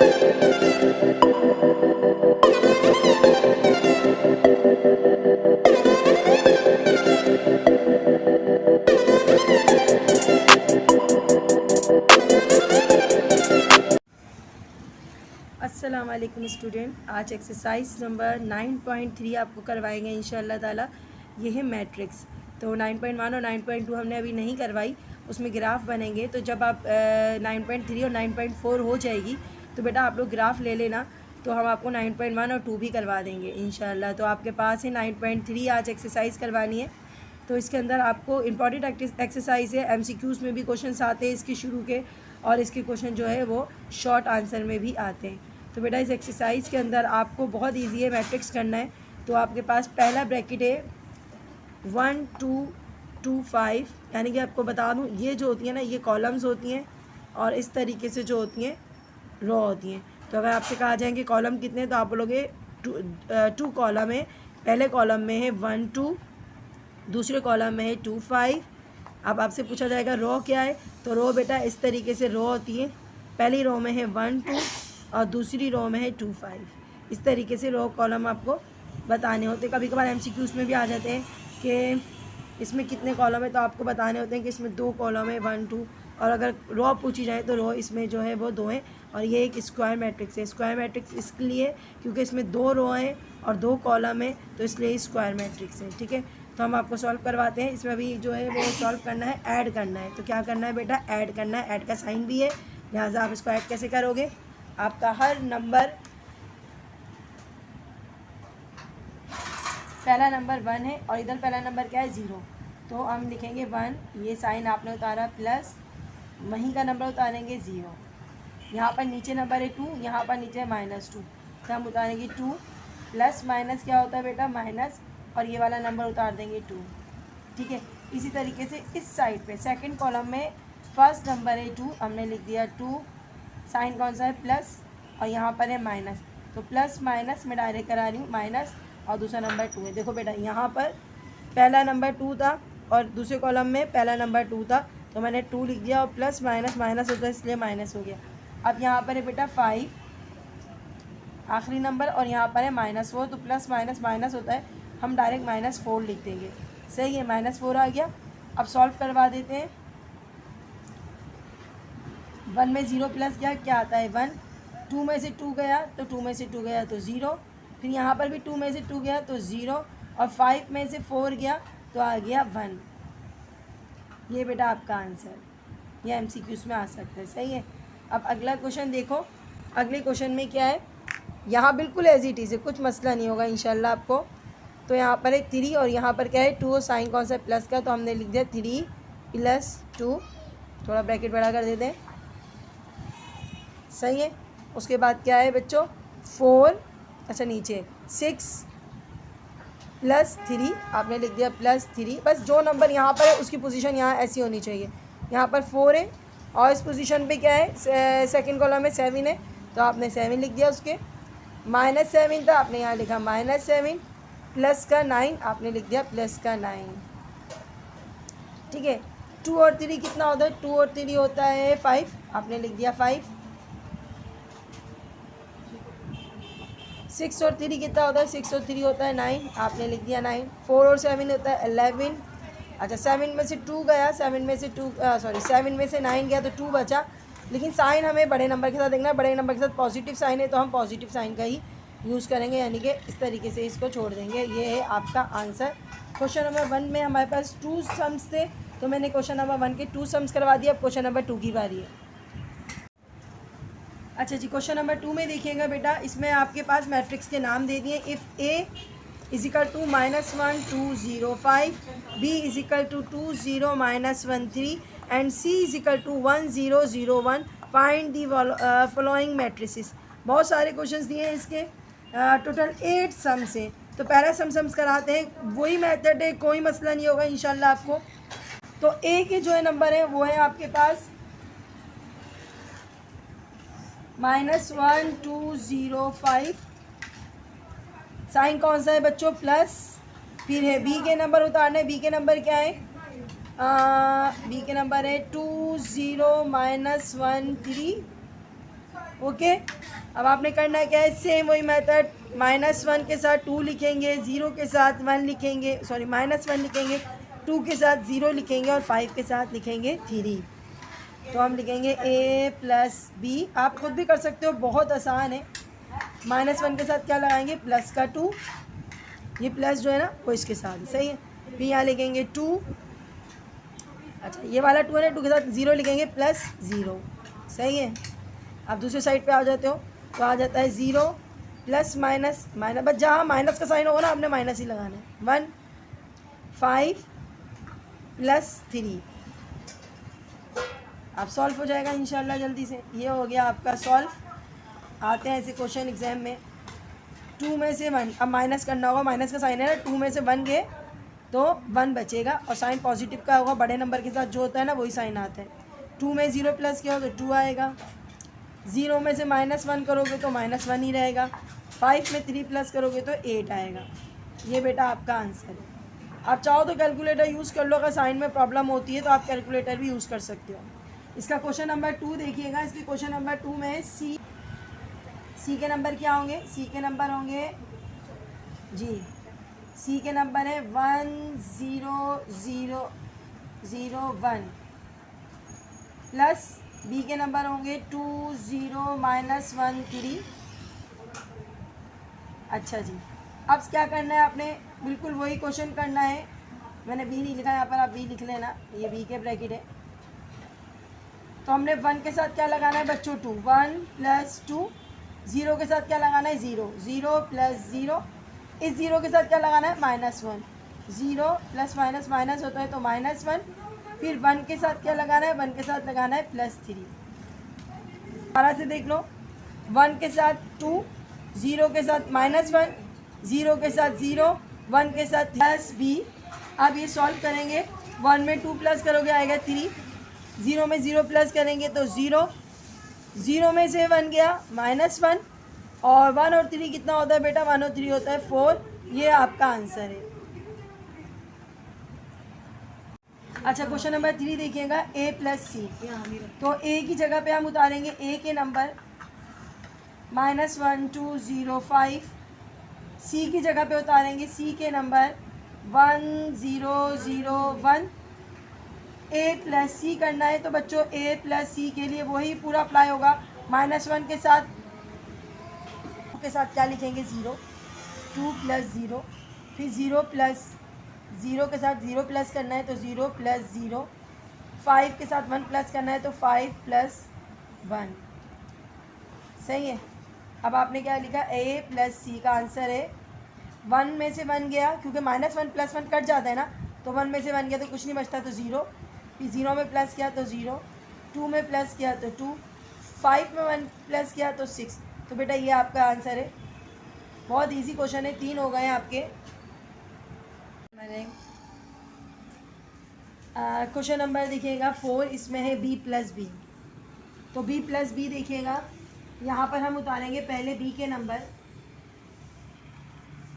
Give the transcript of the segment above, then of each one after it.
अस्सलाम वालेकुम स्टूडेंट, आज एक्सरसाइज नंबर 9.3 आपको करवाएंगे इंशाअल्लाह ताला। ये है मैट्रिक्स। तो 9.1 और 9.2 हमने अभी नहीं करवाई, उसमें ग्राफ बनेंगे। तो जब आप 9.3 और 9.4 हो जाएगी तो बेटा आप लोग ग्राफ ले लेना, तो हम आपको 9.1 और 2 भी करवा देंगे इंशाअल्लाह। तो आपके पास है 9.3 आज एक्सरसाइज करवानी है। तो इसके अंदर आपको इंपॉर्टेंट एक्सरसाइज है, MCQs में भी क्वेश्चन आते हैं इसके शुरू के, और इसके क्वेश्चन जो है वो शॉर्ट आंसर में भी आते हैं। तो बेटा इस एक्सरसाइज के अंदर आपको बहुत इजी है मैट्रिक्स करना है। तो आपके पास पहला ब्रैकेट है 1 2 2 5, यानी कि आपको बता दूं ये जो होती है ना, ये कॉलम्स होती हैं, और इस तरीके से जो होती हैं रो होती हैं। तो अगर आपसे कहा जाए कि कॉलम कितने, तो आप बोलोगे 2 कॉलम है। पहले कॉलम में है 1 2, दूसरे कॉलम में है 2 5। अब आपसे पूछा जाएगा रो क्या है, तो रो बेटा इस तरीके से रो होती है। पहली रो में है 1 2 और दूसरी रो में है 2 5। इस तरीके से रो कॉलम आपको बताने होते हैं। कभी कभार MCQs में भी आ जाते हैं कि इसमें कितने कॉलम है, तो आपको बताने होते हैं कि इसमें 2 कॉलम है 1 2, और अगर रो पूछी जाए तो रो इसमें जो है वो 2 है। और ये एक स्क्वायर मैट्रिक्स है। स्क्वायर मैट्रिक्स इसलिए क्योंकि इसमें 2 रो हैं और 2 कॉलम है, तो इसलिए स्क्वायर मैट्रिक्स है। ठीक है, तो हम आपको सॉल्व करवाते हैं। इसमें अभी जो है वो सॉल्व करना है, ऐड करना है। तो क्या करना है बेटा, ऐड करना है। ऐड का साइन भी है, लिहाजा आप इसको ऐड कैसे करोगे, आपका हर नंबर, पहला नंबर 1 है और इधर पहला नंबर क्या है 0, तो हम लिखेंगे 1, ये साइन आपने उतारा प्लस, वहीं का नंबर उतारेंगे 0। यहाँ पर नीचे नंबर है 2, यहाँ पर नीचे है -2, तो हम उतारेंगे 2। प्लस माइनस क्या होता है बेटा, माइनस, और ये वाला नंबर उतार देंगे 2। ठीक है, इसी तरीके से इस साइड पे सेकंड कॉलम में फर्स्ट नंबर है 2, हमने लिख दिया 2, साइन कौन सा है प्लस, और यहाँ पर है माइनस, तो प्लस माइनस मैं डायरेक्ट करा रही हूँ माइनस, और दूसरा नंबर 2 है। देखो बेटा यहाँ पर पहला नंबर 2 था और दूसरे कॉलम में पहला नंबर 2 था, तो मैंने 2 लिख दिया, और प्लस माइनस माइनस होता है इसलिए माइनस हो गया। अब यहाँ पर है बेटा 5 आखिरी नंबर, और यहाँ पर है -4, तो प्लस माइनस माइनस होता है, हम डायरेक्ट -4 लिख देंगे। सही है, -4 आ गया। अब सॉल्व करवा देते हैं। 1 में 0 प्लस क्या आता है 1, 2 में से 2 गया तो 2 में से 2 गया तो 0, फिर यहाँ पर भी 2 में से 2 गया तो 0, और 5 में से 4 गया तो आ गया 1। ये बेटा आपका आंसर, ये MCQs में आ सकता है। सही है। अब अगला क्वेश्चन देखो। अगले क्वेश्चन में क्या है, यहाँ बिल्कुल एज इट इज़ है, कुछ मसला नहीं होगा इंशाल्लाह आपको। तो यहाँ पर है 3 और यहाँ पर क्या है 2, और साइन कौन सा है प्लस का, तो हमने लिख दिया 3 + 2, थोड़ा ब्रैकेट बड़ा कर देते हैं। सही है। उसके बाद क्या है बच्चों 4, अच्छा नीचे 6 + 3, आपने लिख दिया +3। बस जो नंबर यहाँ पर है उसकी पोजीशन यहाँ ऐसी होनी चाहिए। यहाँ पर 4 है और इस पोजीशन पे क्या है, सेकंड कॉलम में 7 है, तो आपने 7 लिख दिया। उसके -7 था, आपने यहाँ लिखा -7, प्लस का 9 आपने लिख दिया प्लस का 9। ठीक है, 2 और 3 कितना होता है, 2 और 3 होता है 5, आपने लिख दिया 5। 6 और 3 कितना होता है, 6 और 3 होता है 9, आपने लिख दिया 9। 4 और 7 होता है 11। अच्छा 7 में से 2 गया, 7 में से 9 गया तो 2 बचा, लेकिन साइन हमें बड़े नंबर के साथ देखना है। बड़े नंबर के साथ पॉजिटिव साइन है तो हम पॉजिटिव साइन का ही यूज़ करेंगे, यानी कि इस तरीके से इसको छोड़ देंगे। ये है आपका आंसर। क्वेश्चन नंबर 1 में हमारे पास 2 सम्स थे, तो मैंने क्वेश्चन नंबर 1 के 2 सम्स करवा दिया। अब क्वेश्चन नंबर 2 की बारी है। अच्छा जी, क्वेश्चन नंबर 2 में देखिएगा बेटा, इसमें आपके पास मैट्रिक्स के नाम दे दिए। If A = -1 2 0 5, B = 2 0 -1 3, and C = 1 0 0 1, find the following matrices. बहुत सारे क्वेश्चंस दिए हैं इसके, टोटल 8 सम्स हैं। तो पहला सम्स कराते हैं, वही मेथड है, कोई मसला नहीं होगा इंशाल्लाह आपको। तो A के जो है नंबर है वो है आपके पास -1 2 0 5, साइन कौन सा है बच्चों प्लस। फिर है B के नंबर उतारने, B के नंबर क्या है, B के नंबर है 2 0 -1 3, ओके, अब आपने करना क्या है, सेम वही मेथड, -1 के साथ 2 लिखेंगे, 0 के साथ 1 लिखेंगे, सॉरी -1 लिखेंगे, 2 के साथ 0 लिखेंगे और 5 के साथ लिखेंगे 3। तो हम लिखेंगे a + b। आप खुद भी कर सकते हो, बहुत आसान है। -1 के साथ क्या लगाएंगे, प्लस का 2, ये प्लस जो है ना वो इसके साथ, सही है। फिर यहाँ लिखेंगे 2, अच्छा ये वाला 2 है ना, 2 के साथ 0 लिखेंगे, +0, सही है। आप दूसरे साइड पे आ जाते हो तो आ जाता है 0 प्लस माइनस माइनस, बस जहाँ माइनस का साइन होगा ना आपने माइनस ही लगाना है। 1 5 + 3, आप सॉल्व हो जाएगा इंशाल्लाह जल्दी से। ये हो गया आपका सॉल्व। आते हैं ऐसे क्वेश्चन एग्जाम में, 2 में से 1, अब माइनस करना होगा, माइनस का साइन है ना, 2 में से 1 गए तो 1 बचेगा और साइन पॉजिटिव का होगा, बड़े नंबर के साथ जो होता है ना वही साइन आता है। 2 में 0 प्लस किया हो तो 2 आएगा, 0 में से -1 करोगे तो -1 ही रहेगा, 5 में 3 प्लस करोगे तो 8 आएगा। ये बेटा आपका आंसर है। आप चाहो तो कैलकुलेटर यूज़ कर लो, अगर साइन में प्रॉब्लम होती है तो आप कैलकुलेटर भी यूज़ कर सकते हो। इसका क्वेश्चन नंबर 2 देखिएगा। इसके क्वेश्चन नंबर 2 में सी के नंबर क्या होंगे, सी के नंबर होंगे जी, सी के नंबर है 1 0 0 0 1 प्लस बी के नंबर होंगे 2 0 -1 3। अच्छा जी, अब क्या करना है आपने, बिल्कुल वही क्वेश्चन करना है। मैंने बी नहीं लिखा यहाँ पर, आप बी लिख लेना, ये बी के ब्रैकेट है। तो हमने 1 के साथ क्या लगाना है बच्चों, 2, 1 + 2, 0 के साथ क्या लगाना है, 0, 0 + 0, इस 0 के साथ क्या लगाना है, -1, 0 प्लस माइनस माइनस होता है तो -1, फिर 1 के साथ क्या लगाना है, 1 के साथ लगाना है +3। दोबारा से देख लो, 1 के साथ 2, 0 के साथ -1, 0 के साथ 0, 1 के साथ +b। अब ये सॉल्व करेंगे, 1 में 2 प्लस करोगे आएगा 3, 0 में 0 प्लस करेंगे तो 0, 0 में से 1 गया -1, और 1 और 3 कितना होता है बेटा, 1 और 3 होता है 4। ये आपका आंसर है। अच्छा क्वेश्चन नंबर 3 देखिएगा, a + c। तो a की जगह पे हम उतारेंगे a के नंबर -1 2 0 5, c की जगह पे उतारेंगे c के नंबर 1 0 0 1। a + c करना है तो बच्चों a + c के लिए वही पूरा अप्लाई होगा। -1 के साथ क्या लिखेंगे, 0, 2 + 0, फिर 0 + 0 के साथ 0 प्लस करना है तो 0 + 0, 5 के साथ 1 प्लस करना है तो 5 + 1, सही है। अब आपने क्या लिखा, a + c का आंसर है। 1 में से 1 गया, क्योंकि -1 + 1 कट जाता है ना, तो 1 में से 1 गया तो कुछ नहीं बचता तो 0, फिर 0 में प्लस किया तो 0, 2 में प्लस किया तो 2, 5 में 1 प्लस किया तो 6। तो बेटा ये आपका आंसर है। बहुत इजी क्वेश्चन है, 3 हो गए हैं आपके। क्वेश्चन नंबर देखिएगा 4, इसमें है b + b। तो b + b देखिएगा, यहाँ पर हम उतारेंगे पहले b के नंबर।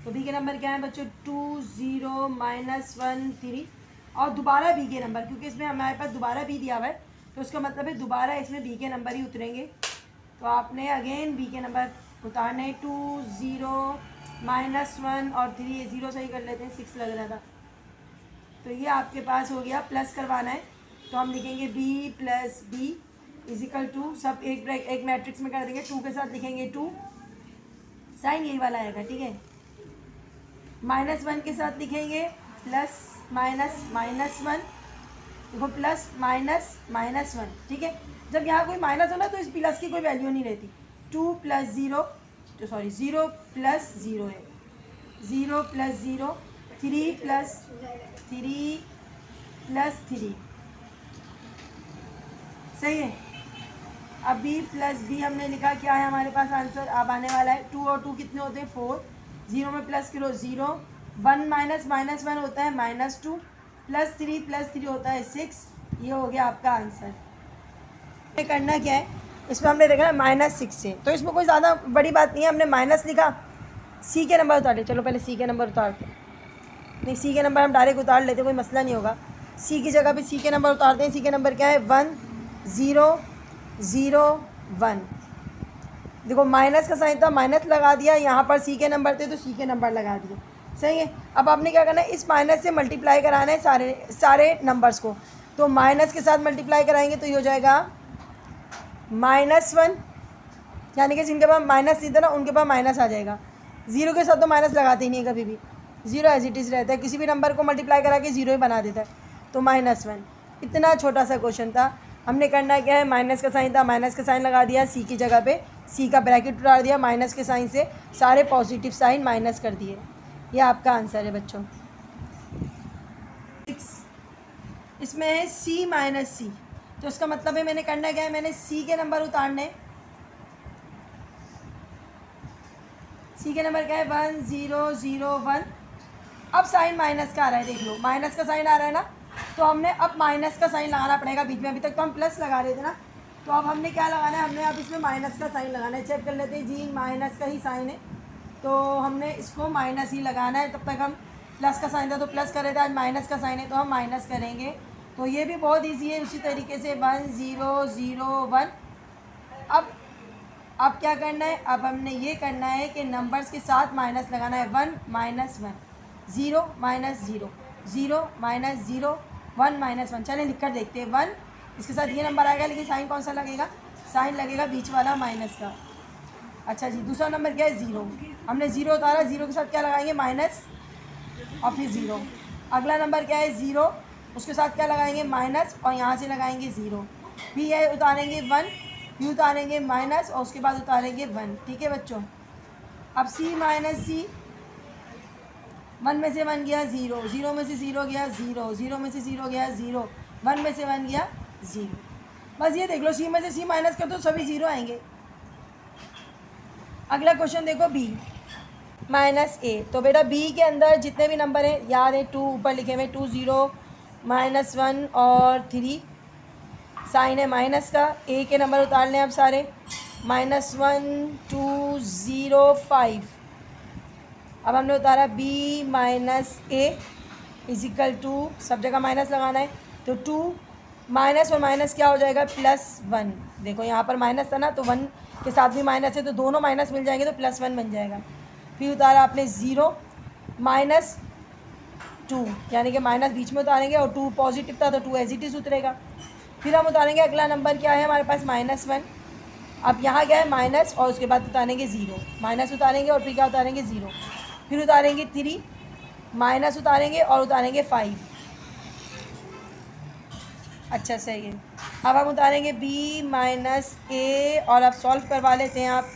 तो b के नंबर क्या है बच्चों, 2 0 -1 3, और दोबारा b के नंबर, क्योंकि इसमें हमारे पास दोबारा b दिया हुआ है तो उसका मतलब है दोबारा इसमें b के नंबर ही उतरेंगे। तो आपने अगेन b के नंबर उतारने, 2 0 -1 और 3, 0 सही कर लेते हैं, 6 लग रहा था। तो ये आपके पास हो गया, प्लस करवाना है तो हम लिखेंगे b + b = सब एक मैट्रिक्स में कर देंगे। 2 के साथ लिखेंगे 2, साइन यही वाला आएगा, ठीक है। -1 के साथ लिखेंगे प्लस माइनस -1, देखो प्लस माइनस -1, ठीक है। जब यहाँ कोई माइनस हो ना तो इस प्लस की कोई वैल्यू नहीं रहती। 2 + 0, तो सॉरी 0 + 0 है, 0 + 0, 3 + 3 + 3, सही है। अब b + b हमने लिखा, क्या है हमारे पास आंसर अब आने वाला है। 2 और 2 कितने होते हैं, 4, 0 में प्लस करो 0, 1 -1 होता है -2, +3 होता है 6। ये हो गया आपका आंसर। करना क्या है, इसमें हमने देखा है -6 से, तो इसमें कोई ज़्यादा बड़ी बात नहीं है। हमने माइनस लिखा, सी के नंबर उतार ले, चलो पहले सी के नंबर उतारते हैं। नहीं, सी के नंबर हम डायरेक्ट उतार लेते, कोई मसला नहीं होगा। सी की जगह पे सी के नंबर उतारते हैं। सी के नंबर क्या है, 1 0 0 1, देखो माइनस का साइन था, माइनस लगा दिया, यहाँ पर सी के नंबर थे तो सी के नंबर लगा दिए, सही है। अब आपने क्या करना है, इस माइनस से मल्टीप्लाई कराना है सारे नंबर्स को। तो माइनस के साथ मल्टीप्लाई कराएंगे तो ये हो जाएगा -1, यानी कि जिनके पास माइनस नहीं था ना उनके पास माइनस आ जाएगा। ज़ीरो के साथ तो माइनस लगाते ही नहीं है कभी भी, ज़ीरो एज इट इज़ रहता है, किसी भी नंबर को मल्टीप्लाई करा के ज़ीरो ही बना देता है। तो -1, इतना छोटा सा क्वेश्चन था। हमने करना क्या है, माइनस का साइन था, माइनस का साइन लगा दिया, सी की जगह पे सी का ब्रैकेट उतार दिया, माइनस के साइन से सारे पॉजिटिव साइन माइनस कर दिए। ये आपका आंसर है बच्चों। इसमें है सी माइनस सी, तो इसका मतलब है मैंने करना क्या है, मैंने सी के नंबर उतारने, सी के नंबर क्या है 1 0 0 1। अब साइन माइनस का आ रहा है, देख लो माइनस का साइन आ रहा है ना, तो हमने अब माइनस का साइन लगाना पड़ेगा बीच में। अभी तक तो हम प्लस लगा रहे थे ना, तो अब हमने क्या लगाना है, हमने अब इसमें माइनस का साइन लगाना है। चेक कर लेते हैं जी, माइनस का ही साइन है तो हमने इसको माइनस ही लगाना है। तब तक हम प्लस का साइन था तो प्लस कर रहे थे, आज माइनस का साइन है तो हम माइनस करेंगे। तो ये भी बहुत ईजी है, उसी तरीके से 1 0 0 1। अब क्या करना है, अब हमने ये करना है कि नंबर्स के साथ माइनस लगाना है। 1 -1, 0 -0, 0 -0, 1 -1। चलें लिख कर देखते हैं। 1 इसके साथ ये नंबर आएगा, लेकिन साइन कौन सा लगेगा, साइन लगेगा बीच वाला माइनस का। अच्छा जी, दूसरा नंबर क्या है 0, हमने 0 उतारा, 0 के साथ क्या लगाएंगे माइनस और फिर 0। अगला नंबर क्या है 0, उसके साथ क्या लगाएंगे माइनस और यहाँ से लगाएंगे 0। फिर ये उतारेंगे 1, फिर उतारेंगे माइनस और उसके बाद उतारेंगे 1। ठीक है बच्चों। अब सी माइनस सी, 1 में से 1 गया 0, 0 में से 0 गया 0, 0 में से 0 गया 0, 1 में से 1 गया 0। बस ये देख लो, सी में से सी माइनस कर दो सभी 0 आएंगे। अगला क्वेश्चन देखो बी -a। तो बेटा बी के अंदर जितने भी नंबर हैं याद है, 2 ऊपर लिखे हुए, 2 0 -1 और 3, साइन है माइनस का। ए के नंबर उतार लें अब सारे, -1 2 0 5। अब हमने उतारा b -a = सब जगह माइनस लगाना है, तो 2 माइनस और माइनस क्या हो जाएगा +1। देखो यहाँ पर माइनस था ना, तो 1 के साथ भी माइनस है तो दोनों माइनस मिल जाएंगे तो +1 बन जाएगा। फिर उतारा आपने 0 -2, यानी कि माइनस बीच में उतारेंगे और 2 पॉजिटिव था तो 2 एज इट इज़ उतरेगा। फिर हम उतारेंगे, अगला नंबर क्या है हमारे पास -1। अब यहाँ क्या है माइनस और उसके बाद उतारेंगे 0, माइनस उतारेंगे और फिर क्या उतारेंगे 0। फिर उतारेंगे 3, माइनस उतारेंगे और उतारेंगे 5। अच्छा सही है। अब हम उतारेंगे b -a और अब सॉल्व करवा लेते हैं आप।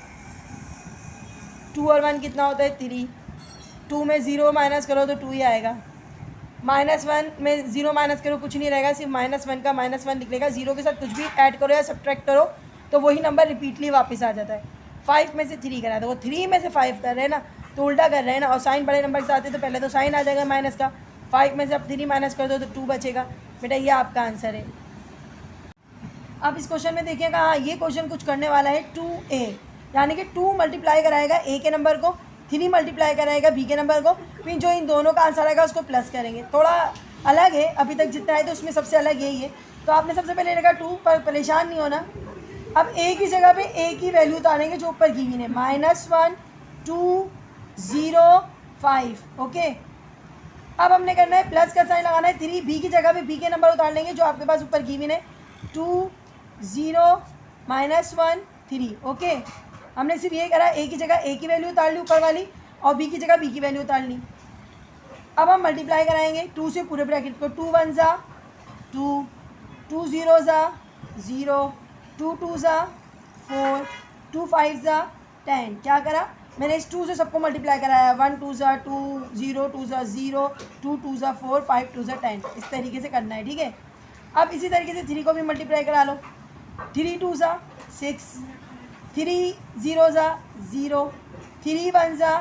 2 और 1 कितना होता है 3, 2 में 0 माइनस करो तो 2 ही आएगा, -1 में 0 माइनस करो कुछ नहीं रहेगा, सिर्फ -1 का -1 निकलेगा। 0 के साथ कुछ भी ऐड करो या सब्ट्रैक्ट करो तो वही नंबर रिपीटली वापस आ जाता है। 5 में से 3 करा, तो वो 3 में से 5 कर रहे हैं ना, तो उल्टा कर रहे हैं ना, और साइन बड़े नंबर के साथ है तो पहले तो साइन आ जाएगा माइनस का। 5 में से अब 3 माइनस कर दो तो 2 बचेगा। बेटा ये आपका आंसर है। अब इस क्वेश्चन में देखिएगा, हाँ ये क्वेश्चन कुछ करने वाला है 2a, यानी कि 2 मल्टीप्लाई कराएगा a के नंबर को, 3 मल्टीप्लाई कराएगा b के नंबर को, फिर जो इन दोनों का आंसर आएगा उसको प्लस करेंगे। थोड़ा अलग है, अभी तक जितना है तो उसमें सबसे अलग यही है। तो आपने सबसे पहले लिखा 2, पर परेशान नहीं होना। अब a की जगह पे a की वैल्यू उतारेंगे जो ऊपर गिवन है, -1 2 0 5। ओके, अब हमने करना है प्लस का साइन लगाना है 3, b की जगह पे b के नंबर उतार लेंगे जो आपके पास ऊपर गिवन है, 2 0 -1 3। ओके, हमने सिर्फ ये करा, a की जगह a की वैल्यू उतार ली ऊपर वाली और b की जगह b की वैल्यू उतार ली। अब हम मल्टीप्लाई कराएंगे 2 से पूरे ब्रैकेट को, 2 1 ज़ा 2, 2 0 ज़ा 0, 2 2 ज़ा 4, 2 5 ज़ा 10। क्या करा मैंने, इस 2 से सबको मल्टीप्लाई कराया, 1 2 ज़ा 2, 0 2 ज़ा 0, 2 2 ज़ा 4, 5 2 ज़ा 10। इस तरीके से करना है, ठीक है। अब इसी तरीके से 3 को भी मल्टीप्लाई करा लो, 3 2 ज़ा 6, 3 0 ज़ा 0, 3 1 ज़ा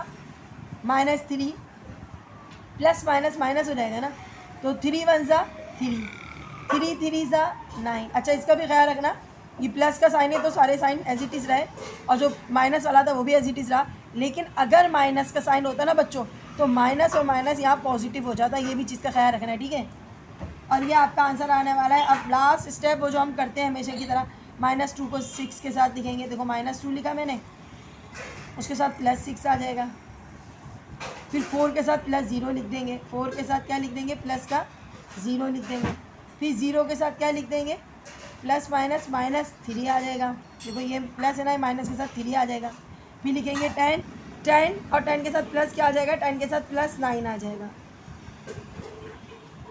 -3, प्लस माइनस माइनस हो जाएगा ना, तो 3 1 ज़ा 3, 3 3 ज़ा 9। अच्छा इसका भी ख्याल रखना, ये प्लस का साइन है तो सारे साइन एज इट इज़ रहे और जो माइनस वाला था वो भी एज इट इज़ रहा। लेकिन अगर माइनस का साइन होता ना बच्चों, तो माइनस और माइनस यहाँ पॉजिटिव हो जाता है, ये भी चीज़ का ख्याल रखना है, ठीक है। और ये आपका आंसर आने वाला है। अब लास्ट स्टेप वो जो हम करते हैं हमेशा की तरह, -2 को 6 के साथ लिखेंगे। देखो -2 लिखा मैंने उसके साथ प्लस 6 आ जाएगा। फिर 4 के साथ प्लस 0 लिख देंगे, 4 के साथ क्या लिख देंगे, प्लस का 0 लिख देंगे। फिर 0 के साथ क्या लिख देंगे, प्लस माइनस माइनस 3 आ जाएगा। देखो ये प्लस है ना, माइनस के साथ 3 आ जाएगा। फिर लिखेंगे 10 10 और 10 के साथ प्लस क्या आ जाएगा, 10 के साथ प्लस 9 आ जाएगा।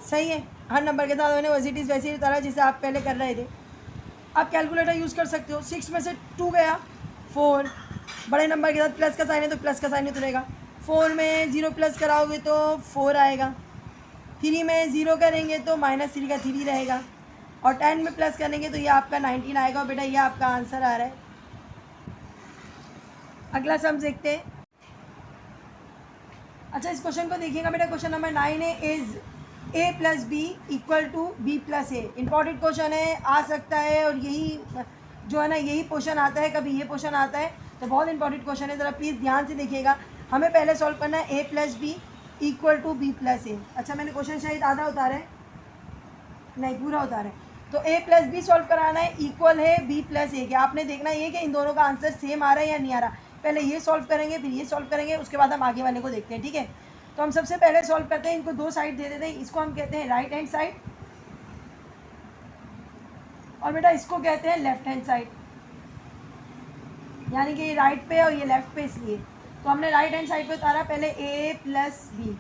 सही है। हर नंबर के साथ मैंने वैसिटीज़ वैसे ही उतारा जैसे आप पहले कर रहे थे। आप कैलकुलेटर यूज़ कर सकते हो। 6 में से 2 गया 4, बड़े नंबर के साथ प्लस का साइन है तो प्लस का साइन उतरेगा। 4 में 0 प्लस कराओगे तो 4 आएगा। 3 में 0 करेंगे तो -3 का 3 रहेगा। और 10 में प्लस करेंगे तो ये आपका 19 आएगा। और बेटा ये आपका आंसर आ रहा है। अगला सम देखते हैं। अच्छा इस क्वेश्चन को देखिएगा बेटा। क्वेश्चन नंबर 9 है, is a plus B equal to B plus A. Important question है, आ सकता है। और यही जो है ना, यही पोर्शन आता है, कभी ये पोर्शन आता है, तो बहुत इंपॉर्टेंट क्वेश्चन है। ज़रा प्लीज़ ध्यान से देखिएगा। हमें पहले सॉल्व करना है a plus B equal to B plus A. अच्छा मैंने क्वेश्चन शायद आधा उतारा है, नहीं पूरा उतारा है। तो a प्लस बी सॉल्व कराना है, इक्वल है b प्लस ए के। आपने देखना ये कि इन दोनों का आंसर सेम आ रहा है या नहीं आ रहा। पहले ये सॉल्व करेंगे, फिर ये सॉल्व करेंगे, उसके बाद हम आगे वाले को देखते हैं। ठीक है, तो हम सबसे पहले सॉल्व करते हैं। इनको 2 साइड दे देते हैं। इसको हम कहते हैं राइट हैंड साइड और बेटा इसको कहते हैं लेफ्ट हैंड साइड, यानी कि ये राइट पे और ये लेफ्ट पे, इसलिए तो हमने राइट हैंड साइड पे उतारा पहले a प्लस बी।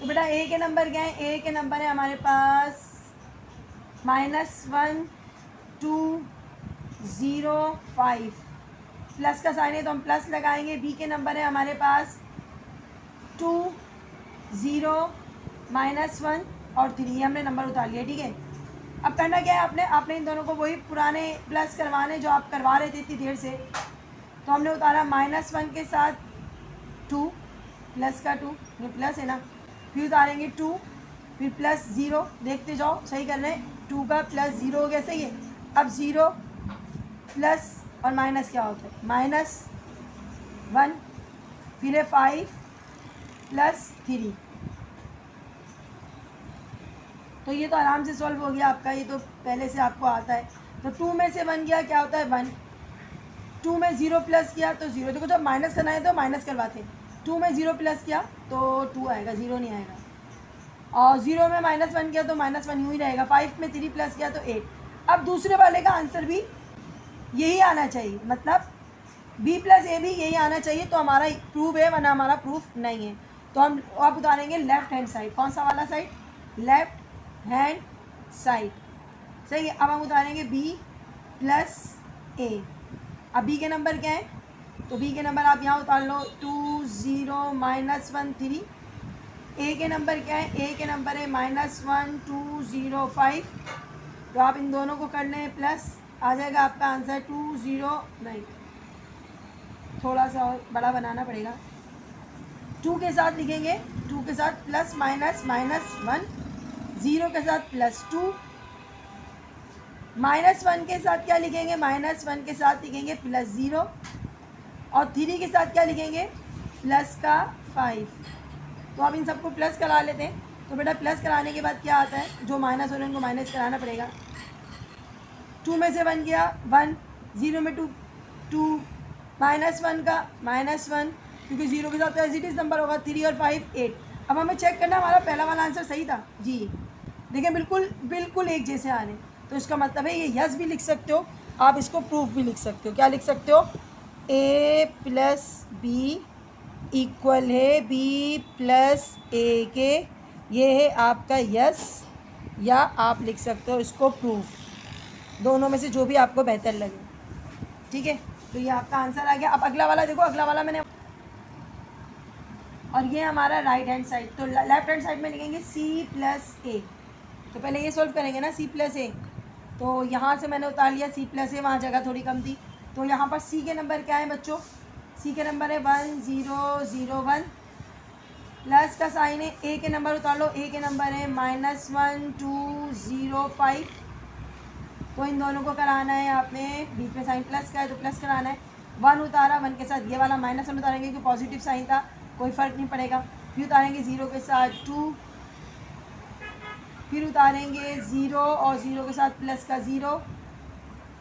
तो बेटा a के नंबर क्या है, a के नंबर है हमारे पास -1 2 0 5, प्लस का साइन है तो हम प्लस लगाएंगे। b के नंबर है हमारे पास 2 0 -1 और 3, हमने नंबर उतार लिया। ठीक है, अब करना क्या है, आपने इन दोनों को वही पुराने प्लस करवाने जो आप करवा रहे थे इतनी देर से। तो हमने उतारा -1 के साथ 2, प्लस का 2, ये प्लस है ना। फिर उतारेंगे 2, फिर प्लस 0, देखते जाओ सही कर रहे हैं। 2 का प्लस 0 हो गया, सही है। अब 0 प्लस और माइनस क्या होता है, -1, फिर है 5 प्लस 3। तो ये तो आराम से सॉल्व हो गया आपका, ये तो पहले से आपको आता है। तो 2 में से 1 गया, क्या होता है 1। 2 में 0 प्लस किया तो 0, देखो जब माइनस करना है तो माइनस करवाते हैं। 2 में 0 प्लस किया तो 2 आएगा, 0 नहीं आएगा। और 0 में -1 किया तो -1 यूँ ही रहेगा। 5 में 3 प्लस किया तो 8। अब दूसरे वाले का आंसर भी यही आना चाहिए, मतलब b प्लस ए भी यही आना चाहिए, तो हमारा प्रूफ है, वरना हमारा प्रूफ नहीं है। तो हम आप उतारेंगे लेफ्ट हैंड साइड। कौन सा वाला साइड, लेफ्ट हैंड साइड, सही है। अब हम उतारेंगे b प्लस ए। अब b के नंबर क्या है, तो b के नंबर आप यहाँ उतार लो 2 0 -1 3। a के नंबर क्या है, a के नंबर है -1 2 0 5। तो आप इन दोनों को कर लें प्लस, आ जाएगा आपका आंसर 2 0 नहीं, थोड़ा सा और बड़ा बनाना पड़ेगा। 2 के साथ लिखेंगे, 2 के साथ प्लस माइनस -1, 0 के साथ +2, -1 के साथ क्या लिखेंगे, -1 के साथ लिखेंगे +0 और 3 के साथ क्या लिखेंगे, प्लस का 5। तो अब इन सबको प्लस करा लेते हैं। तो बेटा प्लस कराने के बाद क्या आता है, जो माइनस हो रहे हैं उनको माइनस कराना पड़ेगा। 2 में से 1 गया 1, 0 में 2 2, -1 का -1, क्योंकि 0 के साथ एज इट इज़ नंबर होगा। 3 और 5 8। अब हमें चेक करना हमारा पहला वाला आंसर सही था जी, देखिए बिल्कुल बिल्कुल एक जैसे आ रहे। तो इसका मतलब है ये यस भी लिख सकते हो, आप इसको प्रूफ भी लिख सकते हो। क्या लिख सकते हो, a प्लस बी इक्वल है b प्लस ए के। ये है आपका यस, या आप लिख सकते हो इसको प्रूफ, दोनों में से जो भी आपको बेहतर लगे। ठीक है, तो ये आपका आंसर आ गया। अब अगला वाला देखो, अगला वाला मैंने, और ये हमारा राइट हैंड साइड। तो लेफ्ट हैंड साइड में लिखेंगे c प्लस ए। तो पहले ये सॉल्व करेंगे ना, c प्लस ए। तो यहाँ से मैंने उतार लिया c प्लस ए, वहाँ जगह थोड़ी कम थी। तो यहाँ पर c के नंबर क्या है बच्चों, c के नंबर है 1 0 0 1, प्लस का साइन है। a के नंबर उतार लो, a के नंबर है -1 2 0 5। तो इन दोनों को कराना है आपने, बीच में साइन प्लस का है तो प्लस कराना है। 1 उतारा, 1 के साथ ये वाला -1 उतारेंगे क्योंकि पॉजिटिव साइन था, कोई फ़र्क नहीं पड़ेगा। फिर उतारेंगे 0 के साथ 2, फिर उतारेंगे 0 और 0 के साथ प्लस का 0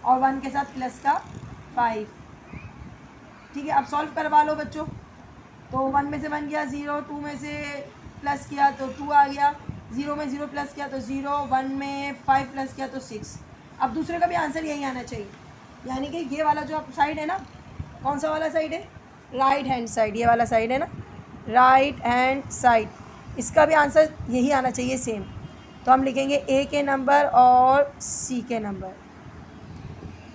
और 1 के साथ प्लस का 5। ठीक है, अब सॉल्व करवा लो बच्चों। तो 1 में से 1 गया 0, 2 में से प्लस किया तो 2 आ गया, 0 में 0 प्लस किया तो 0, 1 में 5 प्लस किया तो 6। अब दूसरे का भी आंसर यही आना चाहिए, यानी कि ये वाला जो साइड है ना, कौन सा वाला साइड है, राइट हैंड साइड, ये वाला साइड है ना, राइट हैंड साइड, इसका भी आंसर यही आना चाहिए सेम। तो हम लिखेंगे ए के नंबर और सी के नंबर।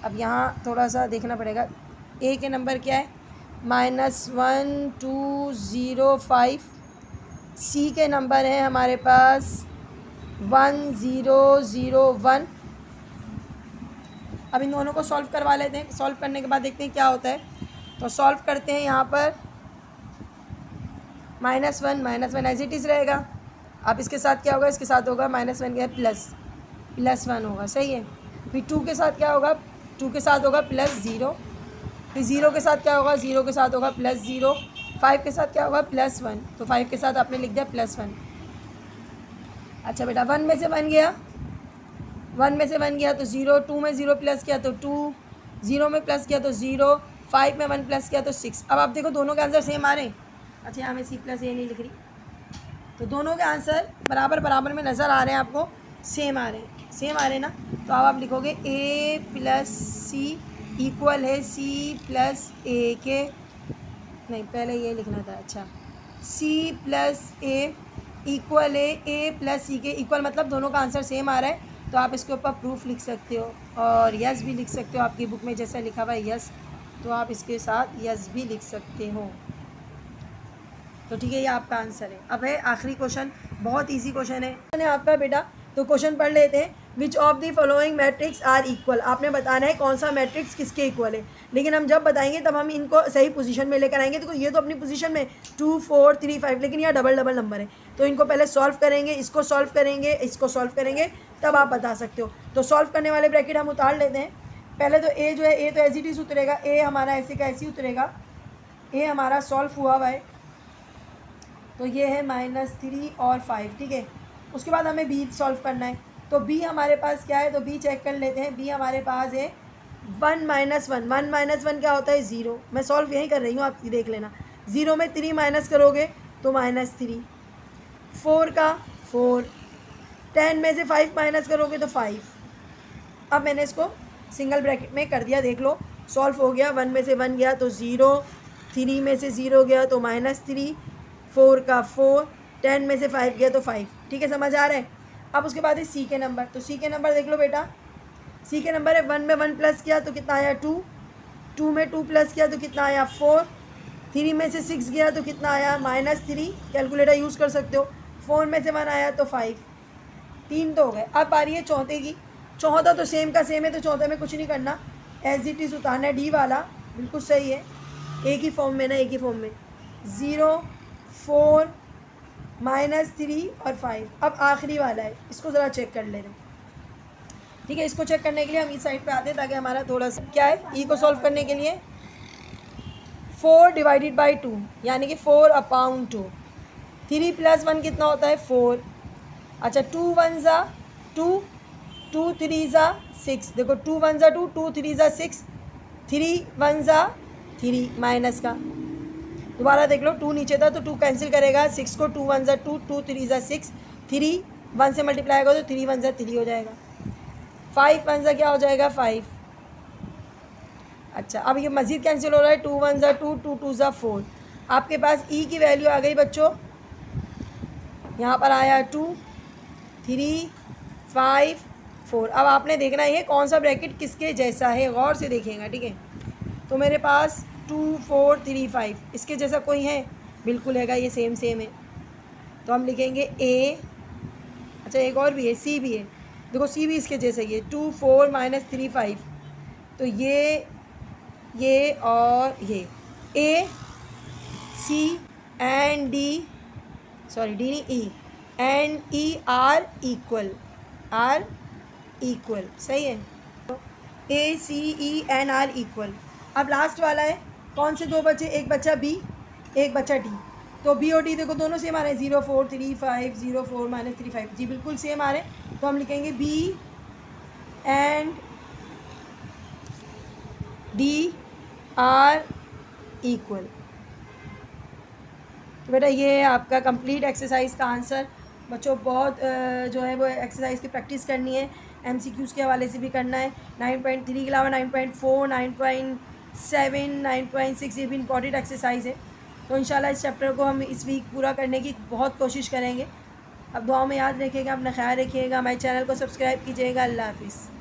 अब यहाँ थोड़ा सा देखना पड़ेगा, ए के नंबर क्या है -1205, सी के नंबर है हमारे पास 1001। अब इन दोनों को सॉल्व करवा लेते हैं, सॉल्व करने के बाद देखते हैं क्या होता है। तो सॉल्व करते हैं, यहाँ पर -1 एज इट इज़ रहेगा। अब इसके साथ क्या होगा, इसके साथ होगा -1 क्या है +1 होगा, सही है। फिर 2 के साथ क्या होगा, 2 के साथ होगा +0, फिर 0 के साथ क्या होगा, 0 के साथ होगा +0, 5 के साथ क्या होगा +1, तो 5 के साथ आपने लिख दिया +1। अच्छा बेटा 1 में से 1 गया, 1 में से 1 गया तो 0, 2 में 0 प्लस किया तो 2, 0 में प्लस किया तो 0, 5 में 1 प्लस किया तो 6। अब आप देखो दोनों के आंसर सेम आ रहे हैं। अच्छा यहाँ मैं C + A नहीं लिख रही, तो दोनों के आंसर बराबर बराबर में नज़र आ रहे हैं आपको, सेम आ रहे हैं, सेम आ रहे हैं ना। तो अब आप लिखोगे A + C इक्वल है C + A के, नहीं पहले ये लिखना था, अच्छा C + A इक्वल है A + C के, इक्वल मतलब दोनों का आंसर सेम आ रहा है। तो आप इसके ऊपर प्रूफ लिख सकते हो और यस भी लिख सकते हो, आपकी बुक में जैसा लिखा हुआ है यस, तो आप इसके साथ यस भी लिख सकते हो। तो ठीक है, ये आपका आंसर है। अब है आखिरी क्वेश्चन, बहुत इजी क्वेश्चन है आपका बेटा। तो क्वेश्चन पढ़ लेते हैं। Which of the following matrix are equal, आपने बताना है कौन सा मैट्रिक्स किसके इक्वल है। लेकिन हम जब बताएंगे तब हम इनको सही पोजीशन में लेकर आएंगे। तो ये तो अपनी पोजीशन में 2 4 3 5, लेकिन यहाँ डबल डबल नंबर है, तो इनको पहले सॉल्व करेंगे, इसको सॉल्व करेंगे, इसको सॉल्व करेंगे, तब आप बता सकते हो। तो सॉल्व करने वाले ब्रैकेट हम उतार लेते हैं। पहले तो ए जो है, ए तो एज इट इज उतरेगा, ए हमारा ऐसे का ऐसे ही उतरेगा, ए हमारा सॉल्व हुआ हुआ है, तो ये है -3 और 5, ठीक है। उसके बाद हमें बी सॉल्व करना है। तो बी हमारे पास क्या है, तो बी चेक कर लेते हैं। बी हमारे पास है 1 - 1, 1 - 1 क्या होता है 0। मैं सॉल्व यहीं कर रही हूँ, आप देख लेना। 0 में 3 माइनस करोगे तो -3, 4 का 4, 10 में से 5 माइनस करोगे तो 5। अब मैंने इसको सिंगल ब्रैकेट में कर दिया, देख लो सॉल्व हो गया। 1 में से 1 गया तो 0, 3 में से 0 गया तो -3, 4 का 4, 10 में से 5 गया तो 5, ठीक है, समझ आ रहा है। अब उसके बाद है सी के नंबर। तो सी के नंबर देख लो बेटा, सी के नंबर है 1 में 1 प्लस किया तो कितना आया 2, 2 में 2 प्लस किया तो कितना आया 4, 3 में से 6 गया तो कितना आया -3, कैलकुलेटर यूज़ कर सकते हो। 4 में से 1 आया तो 5, 3 तो हो गए। अब आ रही है चौथे की। चौथा तो सेम का सेम है, तो चौथे में कुछ नहीं करना, एज इट इज़ उतारना है। डी वाला बिल्कुल सही है, एक ही फॉर्म में ना, एक ही फॉर्म में 0 4 -3 और 5। अब आखिरी वाला है, इसको ज़रा चेक कर ले रहे, ठीक है। इसको चेक करने के लिए हम इस साइड पे आते हैं, ताकि हमारा थोड़ा सा क्या है, ई को सॉल्व करने के लिए 4 / 2 यानी कि 4/2। 3 + 1 कितना होता है 4। अच्छा 2 1 ज़ा 2, 2 3 ज़ा 6, देखो 2 1 ज़ा 2, 2 3 ज़ा 6, 3 1 ज़ा 3 माइनस का, दोबारा देख लो 2 नीचे था तो 2 कैंसिल करेगा, 6 को 2 1 ज़ा 2, 2 3 ज़ा 6, 3 1 से मल्टीप्लाई होगा तो 3 1 ज़ा 3 हो जाएगा, 5 1 ज़ा क्या हो जाएगा 5। अच्छा अब ये मज़ीद कैंसिल हो रहा है, 2 1 ज़ा 2, 2 2 ज़ा 4। आपके पास ई की वैल्यू आ गई बच्चों, यहाँ पर आया 2 3 5 4। अब आपने देखना है कौन सा ब्रैकेट किसके जैसा है, गौर से देखेगा, ठीक है। तो मेरे पास 2 4 3 5 इसके जैसा कोई है, बिल्कुल हैगा, ये सेम सेम है। तो हम लिखेंगे ए, अच्छा एक और भी है, सी भी है, देखो सी भी इसके जैसा ही है, 2 4 -3 5। तो ये और ये ए सी एंड डी, सॉरी डी नहीं ई, एंड ई आर इक्वल, सही है। ए सी ई एन आर इक्वल। अब लास्ट वाला है, कौन से दो बचे, एक बच्चा बी, एक बच्चा डी। तो बी और डी देखो दोनों सेम आ रहे हैं, 0 4 3 5, 0 4 -3 5, जी बिल्कुल सेम आ रहे हैं। तो हम लिखेंगे B and D are equal. तो बेटा ये है आपका कंप्लीट एक्सरसाइज का आंसर। बच्चों बहुत जो है वो एक्सरसाइज की प्रैक्टिस करनी है, MCQs के हवाले से भी करना है। 9.3 के अलावा 9.4, 9.7, 9.6 ये भी इंपॉर्टेंट एक्सरसाइज है। तो इंशाल्लाह इस चैप्टर को हम इस वीक पूरा करने की बहुत कोशिश करेंगे। अब दुआ में याद रखिएगा, अपना ख्याल रखिएगा, हमारे चैनल को सब्सक्राइब कीजिएगा। अल्लाह हाफिज़।